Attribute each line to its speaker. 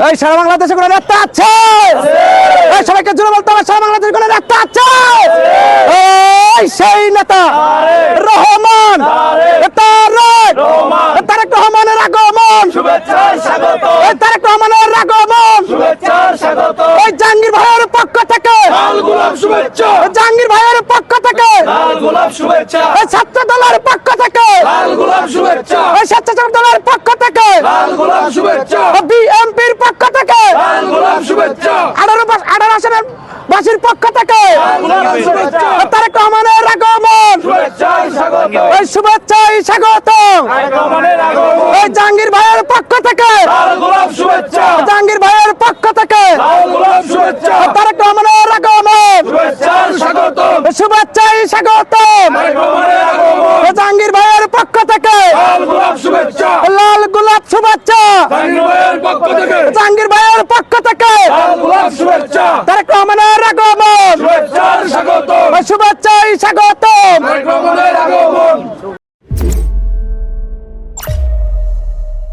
Speaker 1: এই সারা বাংলাদেশে কোনো নেতা আছে? এই সবাইকে জোরে বলতে হবে, সারা বাংলাদেশে কোনো নেতা আছে? এই সেই নেতা রহমান, তারেক রহমানের আগমন, এই তারেক রহমানের আগমন, এই জাহাঙ্গীর ভাইয়ের পক্ষ থেকে, জাহাঙ্গীর ভাইয়ের পক্ষ থেকে, এই ছাত্র দলের পক্ষ থেকে, এই স্বেচ্ছাসেবক দলের পক্ষ থেকে, বিএনপির পক্ষ থেকে, 18 আসনের বাসীর পক্ষ থেকে তারেক রহমানের আগমন, এই শুভেচ্ছায় স্বাগত। এই জাহাঙ্গীর ভাইয়ের পক্ষ থেকে, জাহাঙ্গীর ভাইয়ের পক্ষ থেকে তারেক রহমানের আগমন, শুভেচ্ছায় স্বাগত। জাহাঙ্গীর ভাইয়ের পক্ষ থেকে লাল গোলাপ শুভেচ্ছা, জাহাঙ্গীর ভাইয়ের পক্ষ থেকে তারেক রহমানের আগমন,